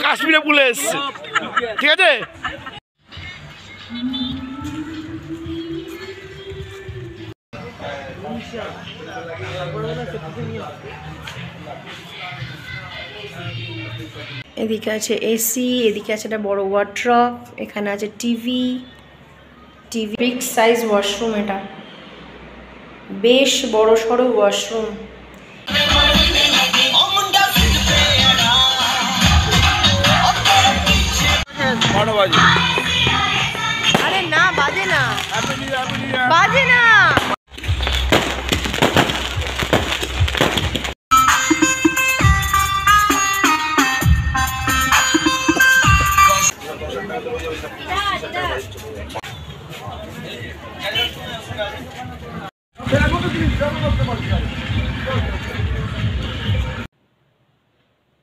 কাশ্মীরে পুলে এসছে, ঠিক আছে। এদিকে আছে এসি, এদিকে আছে একটা বড় ওয়ার্ড্রপ, এখানে আছে টিভি বিগ সাইজ ওয়াশরুম। এটা বেশ বড় সড়ো ওয়াশরুম। আরে না, বাজে না, বাজে না।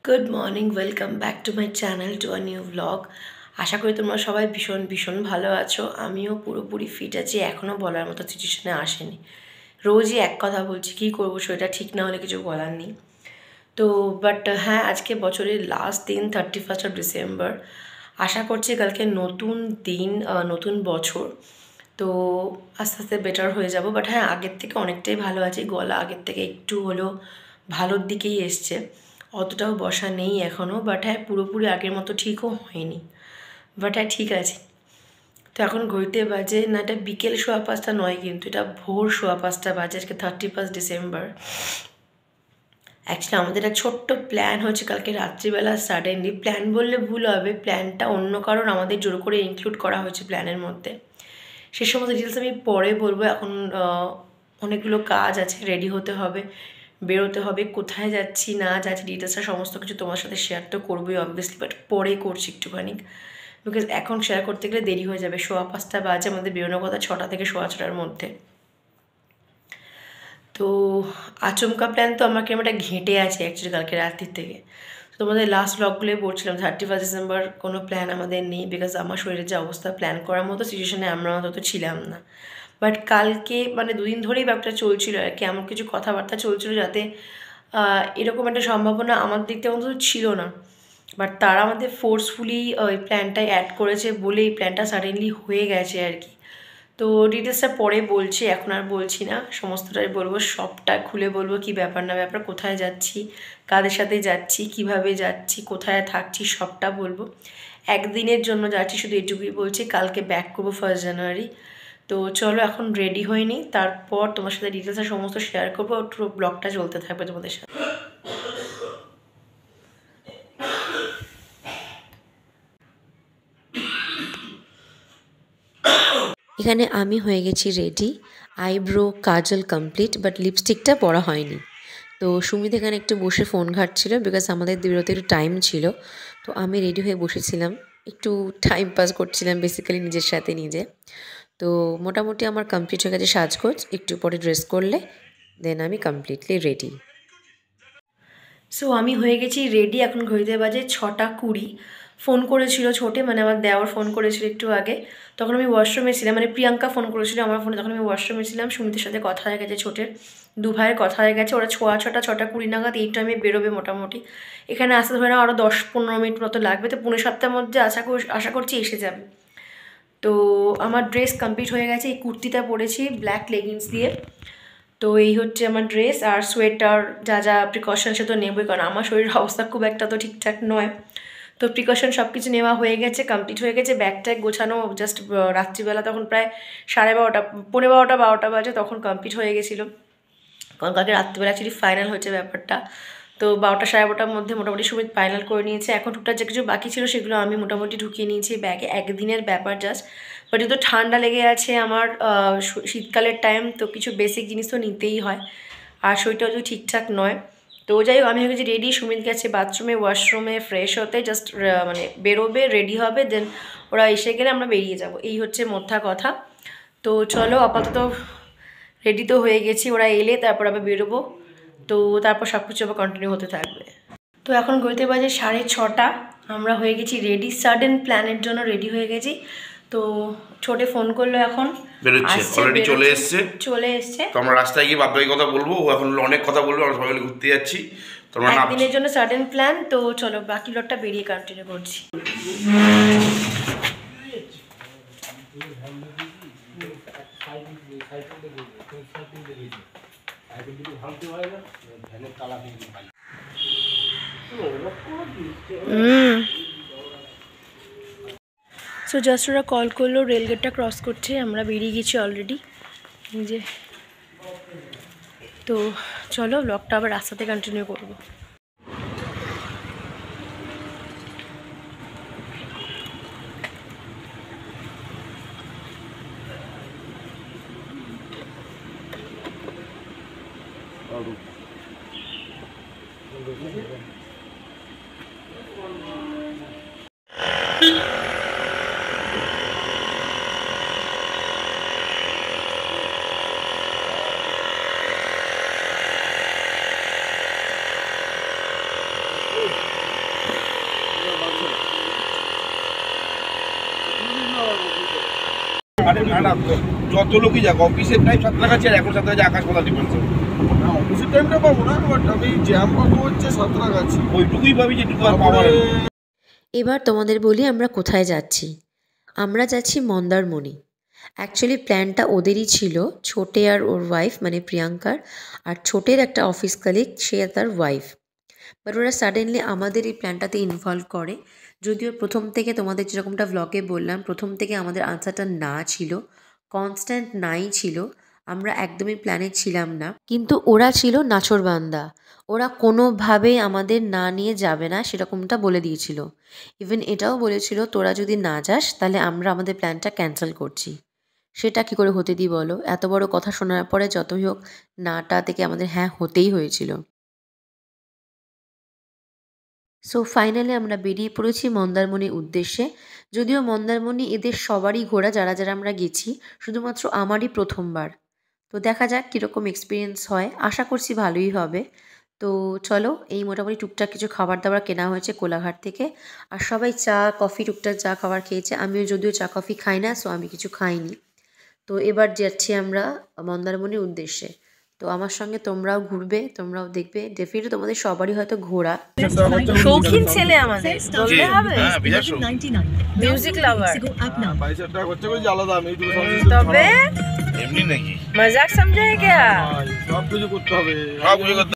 Good morning, welcome back to my channel, to a new vlog. আশা করি তোমরা সবাই ভীষণ ভীষণ ভালো আছো। আমিও পুরোপুরি ফিট আছি, এখনও বলার মতো সিচুয়েশনে আসেনি। রোজই এক কথা বলছি, কী করবো, সেটা ঠিক না হলে কিছু বলার নেই। তো বাট হ্যাঁ, আজকে বছরের লাস্ট দিন, 31st অফ ডিসেম্বর। আশা করছি কালকে নতুন দিন, নতুন বছর। তো আস্তে আস্তে বেটার হয়ে যাব। বাট হ্যাঁ, আগের থেকে অনেকটাই ভালো আছি। গলা আগের থেকে একটু হলেও ভালোর দিকেই এসছে, অতটাও বসা নেই এখনও। বাট হ্যাঁ, পুরোপুরি আগের মতো ঠিকও হয়নি। বাট হ্যাঁ, ঠিক আছে। তো এখন ঘড়িতে বাজে না, এটা বিকেল 5:15 নয়, কিন্তু এটা ভোর 5:15 বাজে। আজকে 31st ডিসেম্বর। অ্যাকচুয়ালি আমাদের একটা ছোট্ট প্ল্যান হচ্ছে কালকে রাত্রিবেলা। সাডেনলি প্ল্যান বললে ভুল হবে, প্ল্যানটা অন্য কারণ আমাদের জোর করে ইনক্লুড করা হয়েছে প্ল্যানের মধ্যে। সে সমস্ত ডিটেলস আমি পরে বলবো। এখন অনেকগুলো কাজ আছে, রেডি হতে হবে, বেরোতে হবে, কোথায় যাচ্ছি না যাচ্ছি ডিটেলসটা সমস্ত কিছু তোমার সাথে শেয়ার তো করবোই অবভিয়াসলি, বাট পরে করছি একটুখানি, বিকজ এখন শেয়ার করতে গেলে দেরি হয়ে যাবে। 5:15 বাজে, আমাদের বেরোনোর কথা 6টা থেকে 6:15টার মধ্যে। তো আচমকা প্ল্যান তো আমার কিরকম একটা ঘেঁটে আছে অ্যাকচুয়ালি কালকে রাত্রির থেকে। তোমাদের লাস্ট ব্লগগুলোই পড়ছিলাম, 31st ডিসেম্বর কোনো প্ল্যান আমাদের নেই, বিকজ আমার শরীরের যে অবস্থা প্ল্যান করার মতো সিচুয়েশনে আমরা অন্তত ছিলাম না। বাট কালকে মানে দুদিন ধরেই ব্যাপারটা চলছিল আর কি, এমন কিছু কথাবার্তা চলছিল যাতে এরকম একটা সম্ভাবনা আমার দিক থেকে অন্তত ছিল না। বাট তারা আমাদের ফোর্সফুলি ওই প্ল্যানটাই অ্যাড করেছে বলে এই প্ল্যানটা সাডেনলি হয়ে গেছে আর কি। তো ডিটেলসটা পরে বলছি, এখন আর বলছি না, সমস্তটাই বলবো, সবটা খুলে বলবো, কি ব্যাপার না ব্যাপার, কোথায় যাচ্ছি, কাদের সাথে যাচ্ছি, কিভাবে যাচ্ছি, কোথায় থাকছি, সবটা বলবো। একদিনের জন্য যাচ্ছি, শুধু এটুকুই বলছি। কালকে ব্যাক করবো 1st জানুয়ারি। তো চলো এখন রেডি হয়ে নিই, তারপর তোমার সাথে ডিটেলসটা সমস্ত শেয়ার করবো। একটু ব্লগটা চলতে থাকবে তোমাদের সাথে। এখানে আমি হয়ে গেছি ready, eyebrow kajal complete, but লিপস্টিকটা পরা হয়নি। তো সুমিত এখানে একটু বসে ফোন ঘাটছিল, বিকজ আমাদের বেরোতে একটু টাইম ছিল। তো আমি রেডি হয়ে বসেছিলাম, একটু টাইম পাস করছিলাম বেসিক্যালি নিজের সাথে নিজে। তো মোটামুটি আমার কমপ্লিট হয়ে গেছে সাজগোজ, একটু পরে ড্রেস করলে দেন আমি কমপ্লিটলি রেডি। সো আমি হয়ে গেছি রেডি, এখন ঘড়িতে বাজে 6:20। ফোন করেছিল ছোটে, মানে আমার দেওয়ার ফোন করেছিল একটু আগে, তখন আমি ওয়াশরুমে ছিলাম, মানে প্রিয়াঙ্কা ফোন করেছিল আমার ফোনে, তখন আমি ওয়াশরুমে ছিলাম। সুমিতের সাথে কথা হয়ে গেছে, ছোটের দু ভাইয়ের কথা হয়ে গেছে, ওরা 6:20 নাগাদ এই টাইমে বেরোবে মোটামুটি। এখানে আসতে ধরে না আরও 10-15 মিনিট মতো লাগবে, তো 6:45 মধ্যে আশা করছি এসে যাবে। তো আমার ড্রেস কমপ্লিট হয়ে গেছে, এই কুর্তিটা পরেছি ব্ল্যাক লেগিংস দিয়ে। তো এই হচ্ছে আমার ড্রেস, আর সোয়েটার যা যা প্রিকশন সে তো নেবই, কারণ আমার শরীরের অবস্থা খুব একটা তো ঠিকঠাক নয়। তো প্রিকশন সব কিছু নেওয়া হয়ে গেছে, কমপ্লিট হয়ে গেছে। ব্যাগ ট্যাগ গোছানো জাস্ট রাত্রিবেলা, তখন প্রায় 12:30, 12:45 বাজে, তখন কমপ্লিট হয়ে গেছিলো। কারণ কালকে রাত্রিবেলা অ্যাকচুয়ালি ফাইনাল হয়েছে ব্যাপারটা। তো 12টা 12:30 মধ্যে মোটামুটি সুমিত ফাইনাল করে নিয়েছে। এখন টুকটাক যে কিছু বাকি ছিল সেগুলো আমি মোটামুটি ঢুকিয়ে নিয়েছি ব্যাগে, একদিনের ব্যাপার জাস্ট। বাট যেহেতু ঠান্ডা লেগে আছে আমার, শীতকালের টাইম, তো কিছু বেসিক জিনিস তো নিতেই হয়, আর শরীরটাও যদি ঠিকঠাক নয়। তো যাই হোক, আমি হয়ে গেছি রেডি। সুমিত গেছে বাথরুমে, ওয়াশরুমে ফ্রেশ হতে, জাস্ট মানে বেরোবে, রেডি হবে, দেন ওরা এসে গেলে আমরা বেরিয়ে যাব, এই হচ্ছে মোদ্দা কথা। তো চলো, আপাতত রেডি তো হয়ে গেছি, ওরা এলে তারপর আবার বেরোবো। তো তারপর সব কিছু আবার কন্টিনিউ হতে থাকবে। তো এখন ঘড়িতে বাজে 6:30, আমরা হয়ে গেছি রেডি, সাডেন প্ল্যানের জন্য রেডি হয়ে গেছি। তো ছোটে ফোন করলো, এখন বেরোচ্ছে, অলরেডি চলে এসছে। তো আমরা রাস্তায় গিয়ে বাদ বাকি কথা বলবো, ও এখন অনেক কথা বলবো, আমরা সবাই মিলে ঘুরতে যাচ্ছি। তোমরা একদিনের জন্য সাডেন প্ল্যান। তো চলো বাকি লটটা বেরিয়ে কন্টিনিউ করছি। সো জাস্ট ওরা কল করলো, রেলগেটটা ক্রস করছে, আমরা বেরিয়ে গেছি অলরেডি। যে তো চলো ব্লগটা আবার রাস্তাতে কন্টিনিউ করবো। যত লোকই যাক, অফিসের টাইম 7টা কাছে, আর এখন 7টা কাছে আকাশ পাতাল ডিফারেন্স। না, অফিসের টাইমটা পাবো না, বাট আমি জ্যাম পাবো হচ্ছে 7টা কাছে, ওইটুকুই ভাবি যেটুকু আর পাওয়ার। এবার তোমাদের বলি আমরা কোথায় যাচ্ছি। আমরা যাচ্ছি মন্দারমণি। অ্যাকচুয়ালি প্ল্যানটা ওদেরই ছিল, ছোটে আর ওর ওয়াইফ মানে প্রিয়াঙ্কার, আর ছোটের একটা অফিস কালিগ, সে আর তার ওয়াইফ। বাট ওরা সাডেনলি আমাদের এই প্ল্যানটাতে ইনভলভ করে। যদিও প্রথম থেকে তোমাদের যেরকমটা ভ্লগে বললাম, প্রথম থেকে আমাদের আনসারটা না ছিল, কনস্ট্যান্ট নাই ছিল, আমরা একদমই প্ল্যানে ছিলাম না। কিন্তু ওরা ছিল নাছোড়বান্দা, ওরা কোনোভাবেই আমাদের না নিয়ে যাবে না সেরকমটা বলে দিয়েছিল। ইভেন এটাও বলেছিল তোরা যদি না যাস তাহলে আমরা আমাদের প্ল্যানটা ক্যান্সেল করছি। সেটা কি করে হতে দিই বলো? এত বড় কথা শোনার পরে যতই হোক নাটা থেকে আমাদের হ্যাঁ হতেই হয়েছিল। সো ফাইনালি আমরা বেরিয়ে পড়েছি মন্দারমণির উদ্দেশ্যে। যদিও মন্দারমণি এদের সবারই ঘোরা, যারা যারা আমরা গেছি, শুধুমাত্র আমারই প্রথমবার। তো দেখা যাক কীরকম এক্সপিরিয়েন্স হয়, আশা করছি ভালোই হবে। তো চলো, এই মোটামুটি টুকটাক কিছু খাবার দাবার কেনা হয়েছে কোলাঘাট থেকে, আর সবাই চা কফি টুকটাক চা খাবার খেয়েছে। আমিও যদিও চা কফি খাই না, সো আমি কিছু খাইনি। তো এবার যাচ্ছি আমরা মন্দারমণির উদ্দেশ্যে। তো আমার সঙ্গে তোমরাও ঘুরবে, তোমরাও দেখবে, ডেফিনেটলি তোমাদের সবারই হয়তো ঘোরা। শৌখিন ছেলে আমাদের, বলতে হবে মিউজিক লাভার, পয়সার টাকা খরচা করেছি আলাদা, আমি এইটুকু তবে এমনি নাকি মজাক সমঝে क्या? সব কিছু করতে হবে, সব কিছু করতে।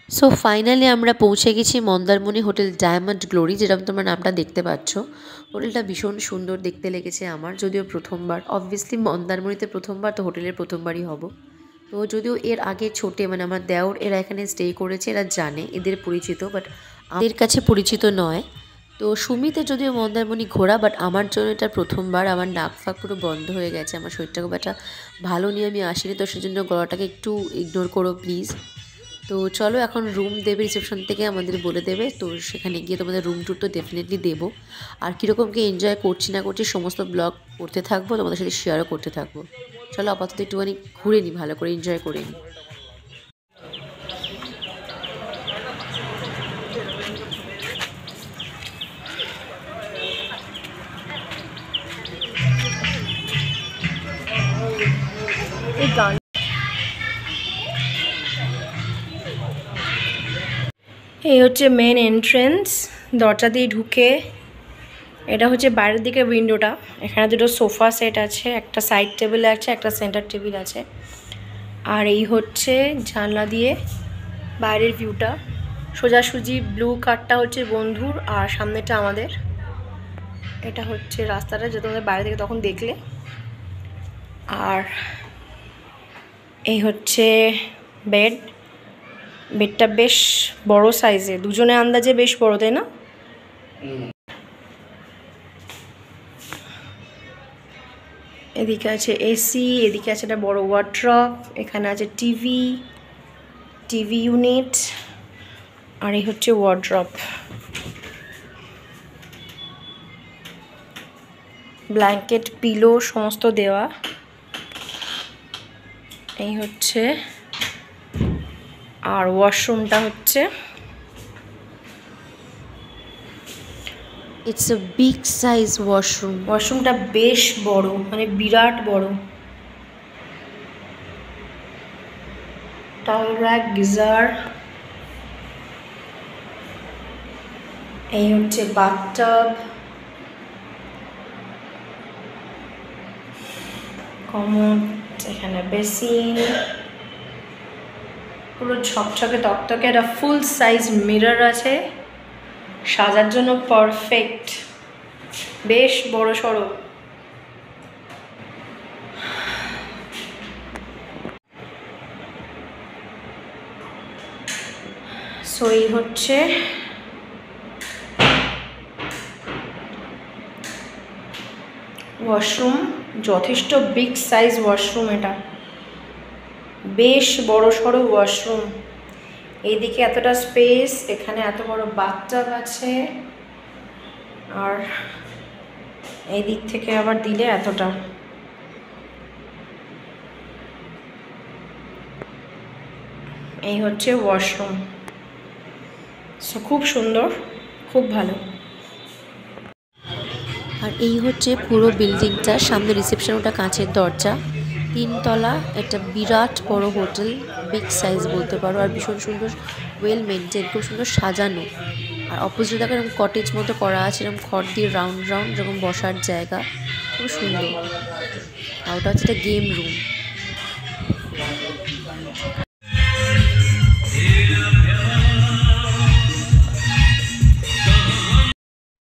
সো ফাইনালি আমরা পৌঁছে গেছি মন্দারমণি হোটেল ডায়মন্ড গ্লোরি, যেরকম তোমরা নামটা দেখতে পাচ্ছ। হোটেলটা ভীষণ সুন্দর দেখতে লেগেছে আমার, যদিও প্রথমবার, অবভিয়াসলি মন্দারমণিতে প্রথমবার, তো হোটেলের প্রথমবারই হব। তো যদিও এর আগে ছোটে মানে আমার দেওর এরা এখানে স্টে করেছে, এরা জানে, এদের পরিচিত, বাট আমাদের কাছে পরিচিত নয়। তো সুমিতের যদিও মন্দারমণি ঘোরা, বাট আমার জন্য এটা প্রথমবার। আমার নাক ফাঁক পুরো বন্ধ হয়ে গেছে, আমার শরীরটা খুব একটা ভালো নিয়ে আমি আসিনি, তো সেজন্য গলাটাকে একটু ইগনোর করো প্লিজ। তো চলো এখন রুম দেবে, রিসেপশন থেকে আমাদের বলে দেবে, তো সেখানে গিয়ে তোমাদের রুম ট্যুর তো ডেফিনেটলি দেবো। আর কীরকম কি এনজয় করছি না করছি সমস্ত ব্লগ করতে থাকবো, তোমাদের সাথে শেয়ারও করতে থাকবো। চলো আপাতত একটুখানি ঘুরে নিই, ভালো করে এনজয় করে নিই। এই হচ্ছে মেন এন্ট্রেন্স, দরজা দিয়ে ঢুকে এটা হচ্ছে বাইরের দিকে উইন্ডোটা। এখানে দুটো সোফা সেট আছে, একটা সাইড টেবিল আছে, একটা সেন্টার টেবিল আছে। আর এই হচ্ছে জানলা দিয়ে বাইরের ভিউটা। সোজাসুজি ব্লু কারটা হচ্ছে বন্ধুর, আর সামনেটা আমাদের। এটা হচ্ছে রাস্তাটা যেটা তোমাদের বাইরে থেকে তখন দেখলে। আর এই হচ্ছে বেড, বেডটা বেশ বড় সাইজে, দুজনে আন্দাজে বেশ বড়, তাই না? এদিকে আছে এসি, এদিকে আছে একটা বড় ওয়ার্ড্রপ, এখানে আছে টিভি ইউনিট, আর এই হচ্ছে ওয়ার্ড্রপ। ব্ল্যাঙ্কেট পিলো সমস্ত দেওয়া। এই হচ্ছে আর ওয়াশরুমটা হচ্ছে it's a big size washroom. ওয়াশরুমটা বেশ বড়, মানে বিরাট বড়। টাওয়েল র্যাক, গিজার, এই হচ্ছে বাথটাব, কমোড, এখানে বেসিন, পুরো ঝকঝকে তকতকে। একটা ফুল সাইজ মিরর আছে, সাজার জন্য পারফেক্ট, বেশ বড় সড়ো। সো এই হচ্ছে ওয়াশরুম, যথেষ্ট বিগ সাইজ ওয়াশরুম, এটা বেশ বড় সড়ো ওয়াশরুম। এইদিকে এতটা স্পেস, এখানে এত বড় বাথটাব আছে, আর এই দিক থেকে আবার দিলে এতটা। এই হচ্ছে ওয়াশরুম। সো খুব সুন্দর, খুব ভালো। আর এই হচ্ছে পুরো বিল্ডিংটা, সামনে রিসেপশন, ওটা কাঁচের দরজা, 3 তলা, একটা বিরাট বড় হোটেল, বিগ সাইজ বলতে পারো, আর ভীষণ সুন্দর, ওয়েল মেনটেন, খুব সুন্দর সাজানো। আর অপোজিটে দেখো এরকম কটেজ মতো করা আছে, এরকম খড় দিয়ে রাউন্ড রাউন্ড, এরকম বসার জায়গা, খুব সুন্দর। আর ওটা হচ্ছে একটা গেম রুম।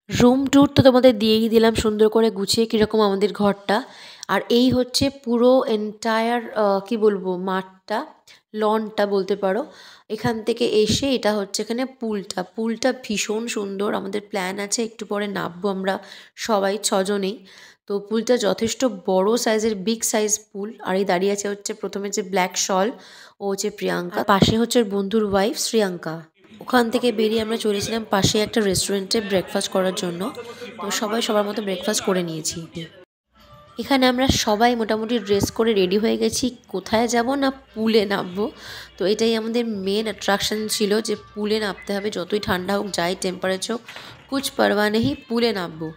রুম ট্যুর তো তোমাদের দিয়েই দিলাম সুন্দর করে গুছিয়ে কীরকম আমাদের ঘরটা। আর এই হচ্ছে পুরো এন্টায়ার কি বলবো, মাঠটা, লনটা বলতে পারো। এখান থেকে এসে এটা হচ্ছে এখানে পুলটা ভীষণ সুন্দর। আমাদের প্ল্যান আছে একটু পরে নামবো আমরা সবাই 6 জনেই। তো পুলটা যথেষ্ট বড় সাইজের, বিগ সাইজ পুল। আর এই দাঁড়িয়ে আছে হচ্ছে প্রথমে যে ব্ল্যাক শল, ও হচ্ছে প্রিয়াঙ্কা, পাশে হচ্ছে ওর বন্ধুর ওয়াইফ শ্রিয়াঙ্কা। ওখান থেকে বেরিয়ে আমরা চলেছিলাম পাশে একটা রেস্টুরেন্টে ব্রেকফাস্ট করার জন্য। তো সবাই সবার মতো ব্রেকফাস্ট করে নিয়েছি। এখানে আমরা সবাই মোটামুটি ড্রেস করে রেডি হয়ে গেছি, কোথায় যাব না পুলে নামবো। তো এটাই আমাদের মেন অ্যাট্রাকশন ছিল, যে পুলে নামতে হবে, যতই ঠান্ডা হোক, যাই টেম্পারেচার, কুছ পারওয়া নেই, পুলে নামবো।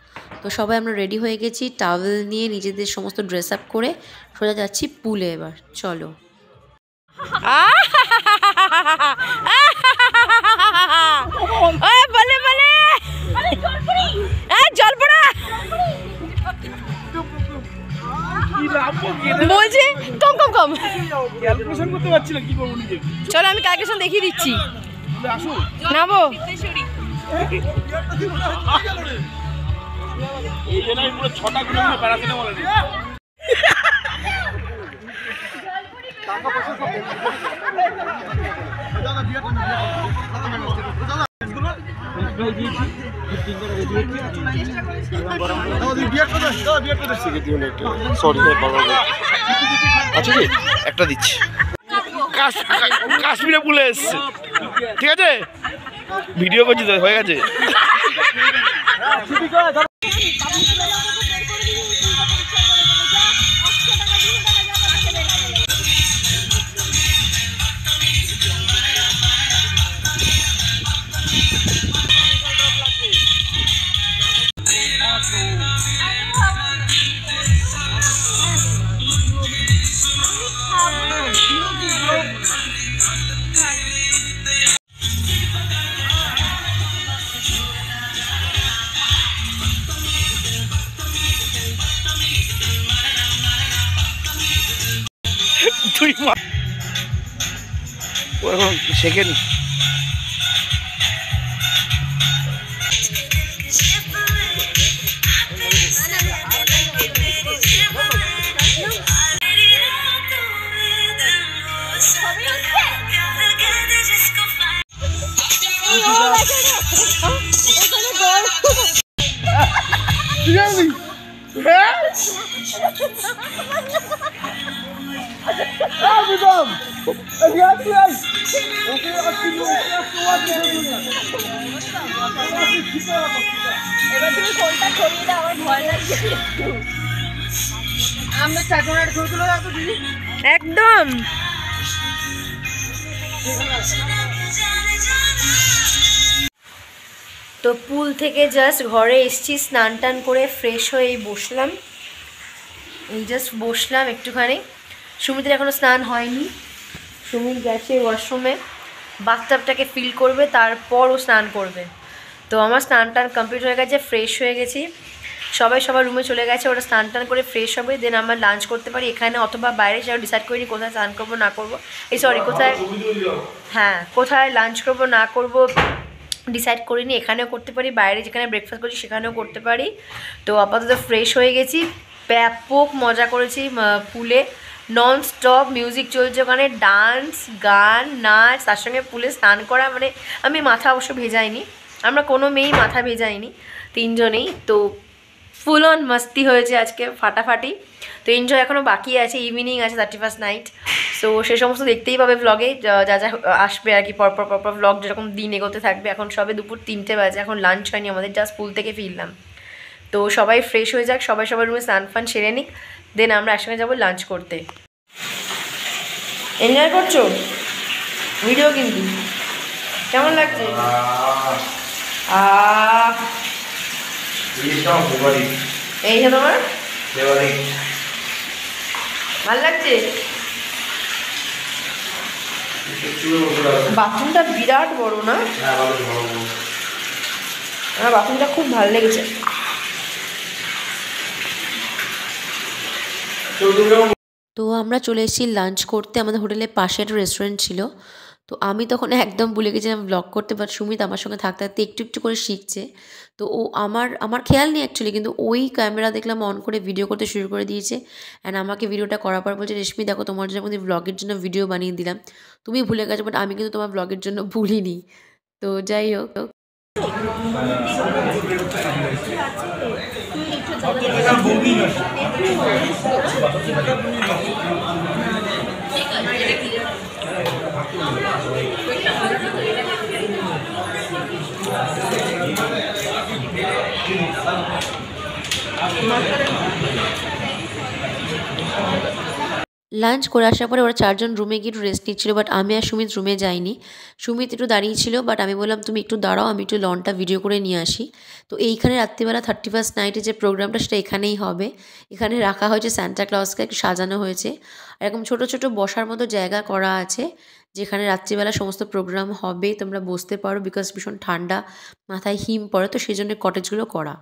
তো সবাই আমরা রেডি হয়ে গেছি, টাওয়েল নিয়ে নিজেদের সমস্ত ড্রেস আপ করে সোজা যাচ্ছি পুলে। এবার চলো। বলে বলে জলপড়া বলছি, কম কম কম ক্যালকুলেশন করতে পারছি না কি করব নিজে। চলো আমি ক্যালকুলেশন দেখিয়ে দিচ্ছি। আসো নামো। এই জন্য আমি পুরো 6টা কিলোমিটার প্যারাসিটামল নিই। টাকা পয়সা সব দাদা বিয়ে করুন, দাদা ভাই দিয়েছি, বুকিং করে রেডি হচ্ছি। দাদা বিয়ে করুন, দাদা বিয়ে করুন, শিখে দিও না একটু, সরি বাবা। আচ্ছা কি একটা দিচ্ছি। কাশ্মীরে পুলে এসছে, ঠিক আছে, ভিডিও করছি তো, হয়ে গেছে। তুই এখন শেখেনি। একদম তো পুল থেকে জাস্ট ঘরে এসছি, স্নান টান করে ফ্রেশ হয়ে বসলাম, এই জাস্ট বসলাম একটুখানি। সুমিতের এখনও স্নান হয়নি, সুমিত গেছে ওয়াশরুমে, বাথটাবটাকে ফিল করবে, তারপর ও স্নান করবে। তো আমার স্নান টান কমপ্লিট হয়ে গেছে, ফ্রেশ হয়ে গেছি, সবাই সবার রুমে চলে গেছে, ওরা স্নান টান করে ফ্রেশ হবে, দেন আমরা লাঞ্চ করতে পারি এখানে অথবা বাইরে, সেটা ডিসাইড করিনি কোথায় স্নান করবো না করবো, কোথায় লাঞ্চ করবো না করবো ডিসাইড করিনি। এখানেও করতে পারি, বাইরে যেখানে ব্রেকফাস্ট করছি সেখানেও করতে পারি। তো আপাতত ফ্রেশ হয়ে গেছি, ব্যাপক মজা করেছি পুলে, নন স্টপ মিউজিক চলছে ওখানে, ডান্স গান নাচ, তার সঙ্গে পুলে স্নান করা, মানে আমি মাথা অবশ্য ভেজাইনি, আমরা কোনো মেয়েই মাথা ভেজাইনি তিনজনেই। তো ফুল অন মাস্তি হয়েছে আজকে ফাটাফাটি। তো এনজয় এখনও বাকি আছে, ইভিনিং আছে 31st নাইট, সো সে সমস্ত দেখতেই পাবে ব্লগে, যা যা আসবে আর কি, পরপর ব্লগ যেরকম দিন এগোতে থাকবে। এখন সবে দুপুর 3টে বাজে, এখন লাঞ্চ হয়নি আমাদের, জাস্ট স্কুল থেকে ফিরলাম। তো সবাই ফ্রেশ হয়ে যাক, সবাই সবার রুমে স্নান ফান সেরে নিক, দেন আমরা একসঙ্গে যাবো লাঞ্চ করতে। এনজয় করছো ভিডিও? কিন্তু কেমন লাগছে? এই যে তোমার ভালো লাগছে? বাথরুমটা বিরাট বড় না? আমার বাথরুমটা খুব ভালো লেগেছে। তো আমরা চলে এসেছি লাঞ্চ করতে, আমাদের হোটেলের পাশে একটা রেস্টুরেন্ট ছিল। তো আমি তখন একদম ভুলে গেছিলাম ব্লগ করতে, বাট সুমিত আমার সঙ্গে থাকতে থাকতে একটু একটু করে শিখছে। তো ও আমার খেয়াল নেই অ্যাকচুয়ালি, কিন্তু ওই ক্যামেরা দেখলাম অন করে ভিডিও করতে শুরু করে দিয়েছে। অ্যান্ড আমাকে ভিডিওটা করার পর বলছে, রেশমি দেখো তোমার জন্য আমাদের ব্লগের জন্য ভিডিও বানিয়ে দিলাম, তুমি ভুলে গেছো, বাট আমি কিন্তু তোমার ব্লগের জন্য ভুলিনি। তো যাই হোক, লাঞ্চ করে আসার পরে ওরা 4 জন রুমে গিয়ে একটু রেস্ট নিচ্ছিল, বাট আমি আর সুমিত রুমে যাইনি। সুমিত একটু দাঁড়িয়েছিল, বাট আমি বললাম তুমি একটু দাঁড়াও, আমি একটু লনটা ভিডিও করে নিয়ে আসি। তো এইখানে রাত্রিবেলা 31st নাইটে যে প্রোগ্রামটা সেটা এখানেই হবে। এখানে রাখা হয়েছে সান্টা ক্লজকে, একটু সাজানো হয়েছে, আর এরকম ছোটো ছোটো বসার মতো জায়গা করা আছে যেখানে রাত্রিবেলা সমস্ত প্রোগ্রাম হবে, তোমরা বসতে পারো, বিকজ ভীষণ ঠান্ডা, মাথায় হিম পড়ে, তো সেই জন্য কটেজগুলো করা।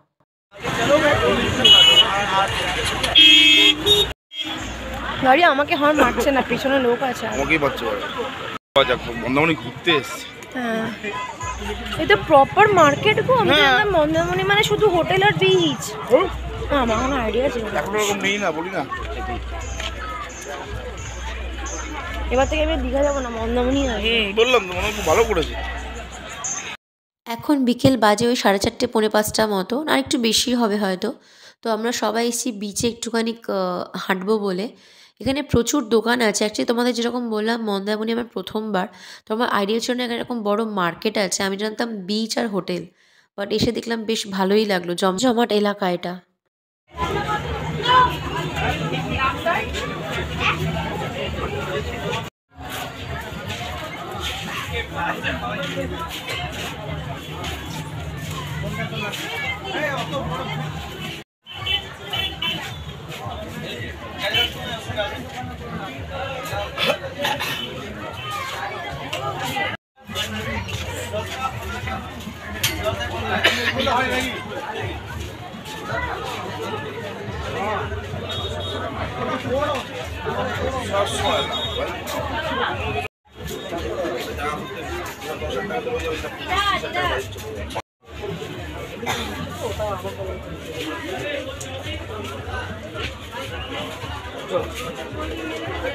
গাড়ি আমাকে হর্ন মারছে না, পিছনে লোক আছে, আমাকেই পাচ্ছে মন্দারমণি ঘুরতে এসছে। হ্যাঁ এটা প্রপার মার্কেট গো, আমি জানতাম মন্দারমণি মানে শুধু হোটেল আর বিচ, আমার কোনো আইডিয়া ছিল না, এখন এরকম নেই না, বলি না। এবার থেকে আমি দীঘা যাবো না, মন্দারমণি বললাম তো, মনে খুব ভালো করেছে। এখন বিকেল বাজে ওই 4:30 পৌনে 5টা মতো, আর একটু বেশি হবে হয়তো। তো আমরা সবাই এসেছি বিচে একটুখানি হাঁটবো বলে। এখানে প্রচুর দোকান আছে, অ্যাকচুয়ালি তোমাদের যেরকম বললাম মন্দারমণি আমার প্রথমবার, তো আমার আইডিয়া ছিল না এখানে এরকম বড় মার্কেট আছে, আমি জানতাম বিচ আর হোটেল, বাট এসে দেখলাম বেশ ভালোই লাগলো, জমজমাট এলাকা এটা।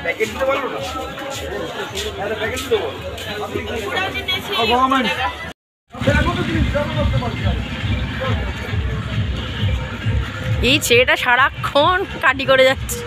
প্যাকেট দিতে পারলো না, প্যাকেট দিতে বল। এই ছেলেটা সারাক্ষণ কাটি করে যাচ্ছে।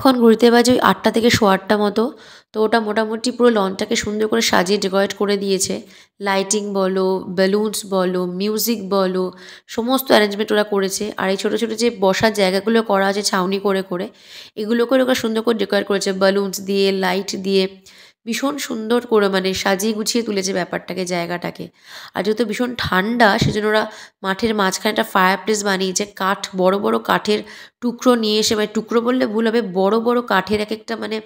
এখন ঘুরতে বাজে ওই 8টা থেকে 8:15 মতো। তো ওটা মোটামুটি পুরো লনটাকে সুন্দর করে সাজিয়ে ডেকোরেট করে দিয়েছে। লাইটিং বলো, বেলুনস বলো, মিউজিক বলো, সমস্ত অ্যারেঞ্জমেন্ট ওরা করেছে। আর এই ছোটো ছোটো যে বসার জায়গাগুলো করা আছে ছাউনি করে করে, এগুলো করে ওরা সুন্দর করে ডেকোরেট করেছে বেলুনস দিয়ে, লাইট দিয়ে। ভীষণ সুন্দর করে মানে সাজিয়ে গুছিয়ে তুলেছে ব্যাপারটাকে, জায়গাটাকে। আর যেহেতু ভীষণ ঠান্ডা সেজন্য ওরা মাঠের মাঝখানে একটা ফায়ার প্লেস বানিয়েছে। কাঠ, বড় বড় কাঠের টুকরো নিয়ে এসে, মানে টুকরো বললে ভুল হবে, বড় বড় কাঠের এক একটা মানে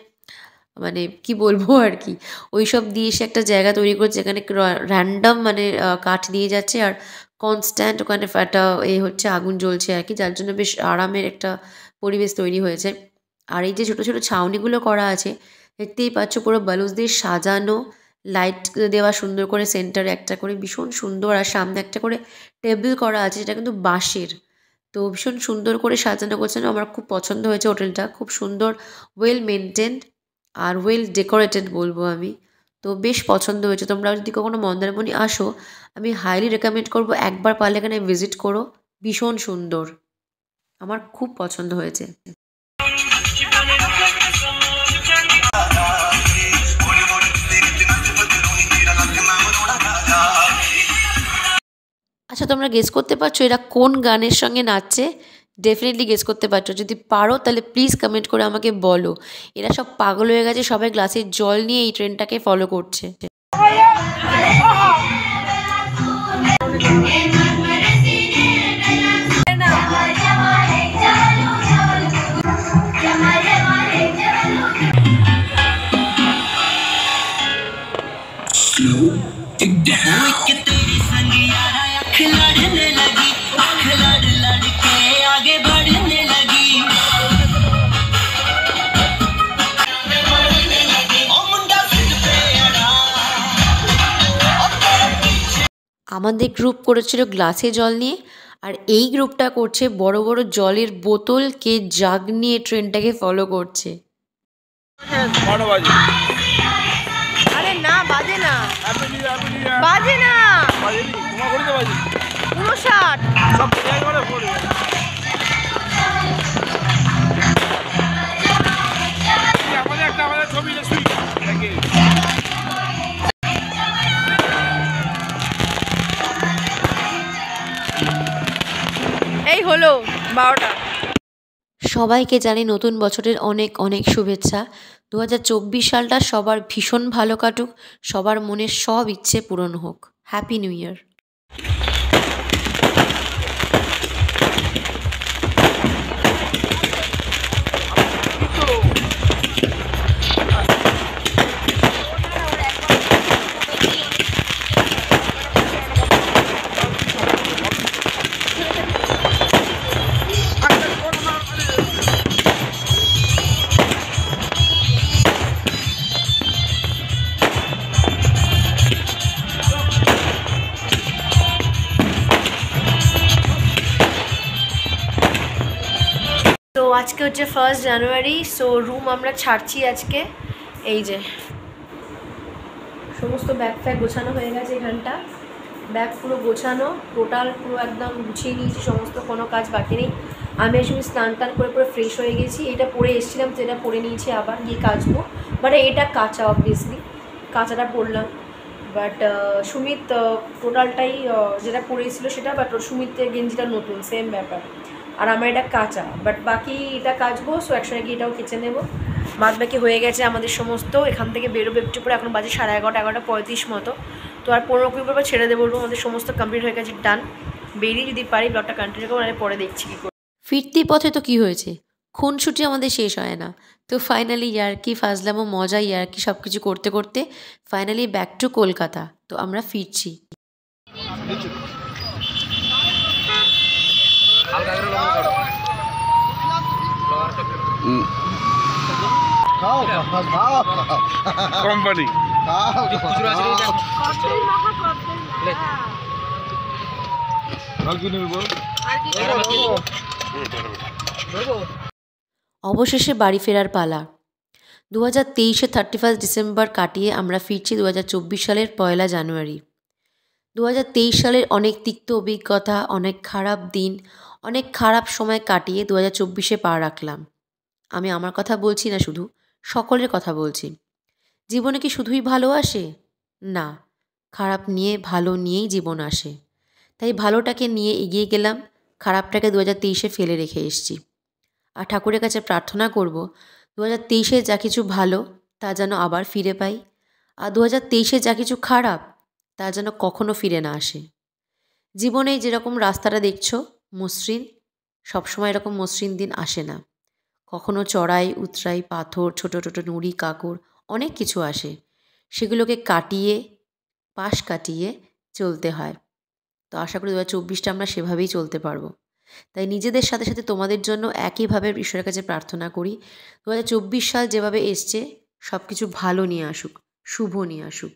মানে কি বলবো আর কি, ওই সব দিয়ে এসে একটা জায়গা তৈরি করেছে যেখানে র্যান্ডম মানে কাঠ দিয়ে যাচ্ছে আর কনস্ট্যান্ট ওখানে একটা হচ্ছে আগুন জ্বলছে আর কি, যার জন্য বেশ আরামের একটা পরিবেশ তৈরি হয়েছে। আর এই যে ছোটো ছোটো ছাউনিগুলো করা আছে দেখতেই পাচ্ছ, পুরো বালুস দিয়ে সাজানো, লাইট দেওয়া সুন্দর করে সেন্টারে একটা করে, ভীষণ সুন্দর। আর সামনে একটা করে টেবিল করা আছে যেটা কিন্তু বাঁশের। তো ভীষণ সুন্দর করে সাজানো গোছানো, আমার খুব পছন্দ হয়েছে হোটেলটা, খুব সুন্দর, well maintained are well decorated বলবো আমি। তো বেশ পছন্দ হয়েছে। তোমরা যদি কখনো মন্দারমণি আসো, আমি হাইলি রেকমেন্ড করবো একবার পারলে এখানে ভিজিট করো, ভীষণ সুন্দর, আমার খুব পছন্দ হয়েছে। আচ্ছা, তোমরা গেস করতে পারছো এরা কোন গানের সঙ্গে নাচছে? ডেফিনেটলি গেস করতে পারছো। যদি পারো তাহলে প্লিজ কমেন্ট করে আমাকে বলো। এরা সব পাগল হয়ে গেছে, সবাই গ্লাসের জল নিয়ে এই ট্রেনটাকে ফলো করছে। আমাদের গ্রুপ করেছিল গ্লাসে জল নিয়ে, আর এই গ্রুপটা করছে বড় বড় জলের বোতলকে জাগ নিয়ে ট্রেনটাকে ফলো করছে। আরে না, বাজে না, বাজে না, 59। এই হলো 12টা। সবাইকে জানি নতুন বছরের অনেক অনেক শুভেচ্ছা। 2024 সালটা সবার ভীষণ ভালো কাটুক, সবার মনের সব ইচ্ছে পূরণ হোক। Happy new year. তো আজকে হচ্ছে 1 জানুয়ারি। সো রুম আমরা ছাড়ছি আজকে। এই যে সমস্ত ব্যাগ ফ্যাগ গোছানো হয়ে গেছে, এখানটা ব্যাগ পুরো গোছানো, টোটাল পুরো একদম গুছিয়ে নিয়েছি, সমস্ত কোনো কাজ বাকি নেই। আমি আসলে স্নান টান করে পুরো ফ্রেশ হয়ে গেছি। এটা পরে এসেছিলাম তো এটা পরে নিয়েছি, আবার গিয়ে কাচবো। বাট এটা কাঁচা, অবভিয়াসলি কাঁচাটা পরলাম। বাট সুমিত টোটালটাই যেটা পরেছিল সেটা, বাট সুমিতের গেঞ্জিটা নতুন, সেম ব্যাপার। আর আমার এটা কাঁচা, বাট বাকি এটা কাচবো। সো একসঙ্গে গিয়ে এটাও কেচে নেবো। বাদ বাকি হয়ে গেছে আমাদের সমস্ত। এখান থেকে বেরোবো একটু পরে, এখন বাজে 11:30, 11:35 মতো। তো আর 15 মিনিট পর ছেড়ে দেবো। আমাদের সমস্ত কমপ্লিট হয়ে গেছে, ডান। বেরিয়ে যদি পারি ব্লগটা কন্টিনিউ করবো, নাহলে পরে দেখছি কী করে। ফিরতি পথে তো কি হয়েছে, খুনসুটি আমাদের শেষ হয় না। তো ফাইনালি ইয়ার্কি, ফাজলামো, মজা, ইয়ার্কি সব কিছু করতে করতে ফাইনালি ব্যাক টু কলকাতা। তো আমরা ফিরছি। কোম্পানি অবশেষে বাড়ি ফেরার পালা। 2023 31 ডিসেম্বর কাটিয়ে আমরা ফিরছি 2024 সালের 1 জানুয়ারি। 2023 সালের অনেক তিক্ত অভিজ্ঞতা, অনেক খারাপ দিন, অনেক খারাপ সময় কাটিয়ে 2024-এ পা রাখলাম। আমি আমার কথা বলছি না, শুধু সকলের কথা বলছি। জীবনে কি শুধুই ভালো আসে? না, খারাপ নিয়ে ভালো নিয়েই জীবন আসে। তাই ভালোটাকে নিয়ে এগিয়ে গেলাম, খারাপটাকে 2023-এ ফেলে রেখে এসেছি। আর ঠাকুরের কাছে প্রার্থনা করব 2023-এ যা কিছু ভালো তা যেন আবার ফিরে পাই, আর 2023-এ যা কিছু খারাপ তা যেন কখনো ফিরে না আসে। জীবনে যেরকম রাস্তাটা দেখছো মসৃণ, সবসময় এরকম মসৃণ দিন আসে না। কখনো চড়াই উতরাই, পাথর, ছোট ছোট নুড়ি কাকড় অনেক কিছু আসে, সেগুলোকে কাটিয়ে পাশ কাটিয়ে চলতে হয়। তো আশা করি 2024টা আমরা সেভাবেই চলতে পারবো। তাই নিজেদের সাথে সাথে তোমাদের জন্য একইভাবে ঈশ্বরের কাছে প্রার্থনা করি 2024 সাল যেভাবে এসছে সব কিছু ভালো নিয়ে আসুক, শুভ নিয়ে আসুক।